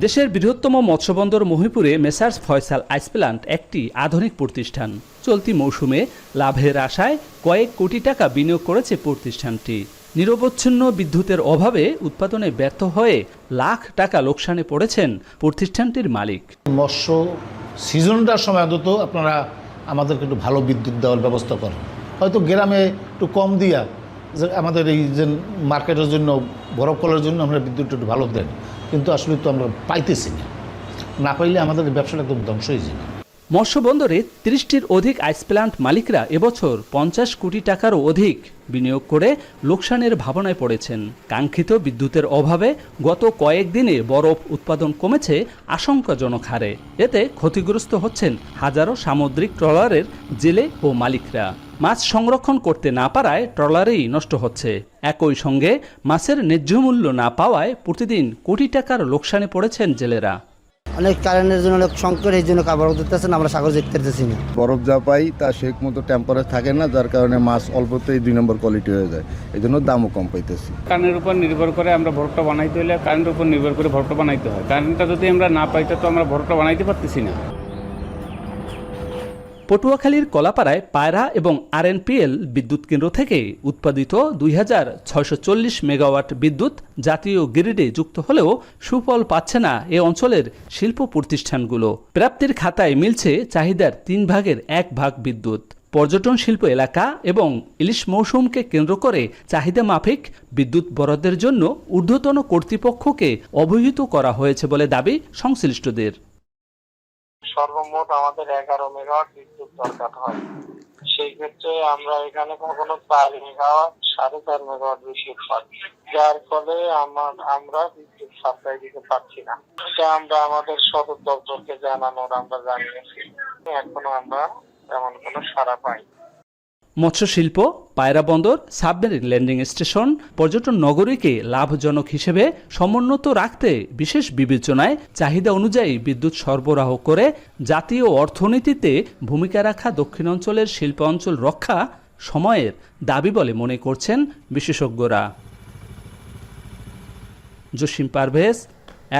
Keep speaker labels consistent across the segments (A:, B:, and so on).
A: দেশের বৃহত্তম মৎস্যবন্দর মহিপুরে মেসার্স ফয়সাল আইস প্ল্যান্ট একটি আধুনিক প্রতিষ্ঠান। চলতি মৌসুমে লাভের আশায় কয়েক কোটি টাকা বিনিয়োগ করেছে প্রতিষ্ঠানটি। নিরবচ্ছিন্ন বিদ্যুতের অভাবে উৎপাদনে ব্যর্থ হয়ে লাখ টাকা লোকসানে পড়েছেন প্রতিষ্ঠানটির মালিক।
B: মৎস্য সিজনটার সময় অন্তত আপনারা আমাদেরকে একটু ভালো বিদ্যুৎ দেওয়ার ব্যবস্থা করেন। হয়তো গ্রামে একটু কম দিয়া যে আমাদের এই যে মার্কেটের জন্য বরফ করার জন্য আমরা বিদ্যুৎটা একটু ভালো দেন, কিন্তু আসলে তো আমরা পাইতেছি না পাইলে আমাদের ব্যবসাটা একদম ধ্বংস হয়ে যাবে।
A: মৎস্য বন্দরে ৩০টির অধিক আইস প্ল্যান্ট মালিকরা এবছর ৫০ কোটি টাকারও অধিক বিনিয়োগ করে লোকসানের ভাবনায় পড়েছেন। কাঙ্ক্ষিত বিদ্যুতের অভাবে গত কয়েকদিনে বরফ উৎপাদন কমেছে আশঙ্কাজনক হারে। এতে ক্ষতিগ্রস্ত হচ্ছেন হাজারো সামুদ্রিক ট্রলারের জেলে ও মালিকরা। মাছ সংরক্ষণ করতে না পারায় ট্রলারেই নষ্ট হচ্ছে। একই সঙ্গে মাছের ন্যায্য মূল্য না পাওয়ায় প্রতিদিন কোটি টাকার লোকসানে পড়েছেন জেলেরা।
C: অনেক কারেন্টের জন্য অনেক সংকট, এই জন্য কাপড় ধরতেছে না, আমরা সাগর যেতে পারতেছি না।
D: বরফ যা পাই তা সেই মতো টেম্পারেচার থাকে না, যার কারণে মাছ অল্পতেই 2 নম্বর কোয়ালিটি হয়ে যায়। এই জন্য দামও কম পাইতেছি।
E: কারেন্টের উপর নির্ভর করে আমরা বরফটা বানাইতে হলে কারেন্টের উপর নির্ভর করে বরফটা বানাইতে হয়। কারেন্টটা যদি আমরা না পাইতে তো আমরা বরফটা বানাইতে পারতেছি না।
A: পটুয়াখালীর কলাপাড়ায় পায়রা এবং আরএনপিএল বিদ্যুৎ কেন্দ্র থেকে উৎপাদিত ২৬৪০ মেগাওয়াট বিদ্যুৎ জাতীয় গ্রিডে যুক্ত হলেও সুফল পাচ্ছে না এ অঞ্চলের শিল্প প্রতিষ্ঠানগুলো। প্রাপ্তির খাতায় মিলছে চাহিদার 3 ভাগের 1 ভাগ বিদ্যুৎ। পর্যটন শিল্প এলাকা এবং ইলিশ মৌসুমকে কেন্দ্র করে চাহিদা মাফিক বিদ্যুৎ বরাদ্দের জন্য ঊর্ধ্বতন কর্তৃপক্ষকে অবহিত করা হয়েছে বলে দাবি সংশ্লিষ্টদের।
F: সর্বমোট আমাদের 11 মেগাওয়াট বিদ্যুৎ দরকার হয়। সেই ক্ষেত্রে আমরা এখানে কখনো 4 মেগাওয়াট 4.5 মেগাওয়াট বিদ্যুৎ পাচ্ছি, যার ফলে আমরা বিদ্যুৎ সাপ্লাই দিতে পারছি না। এটা আমরা আমাদের সদর দপ্তরকে জানানোর আমরা জানিয়েছি, এখনো আমরা তেমন কোনো সাড়া পাই।
A: মৎস্য শিল্প, পায়রা বন্দর, সাবমেরিন ল্যান্ডিং স্টেশন, পর্যটন নগরীকে লাভজনক হিসেবে সমুন্নত রাখতে বিশেষ বিবেচনায় চাহিদা অনুযায়ী বিদ্যুৎ সরবরাহ করে জাতীয় অর্থনীতিতে ভূমিকা রাখা দক্ষিণাঞ্চলের শিল্পাঞ্চল রক্ষা সময়ের দাবি বলে মনে করছেন বিশেষজ্ঞরা। জসিম পারভেজ,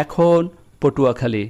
A: এখন পটুয়াখালী।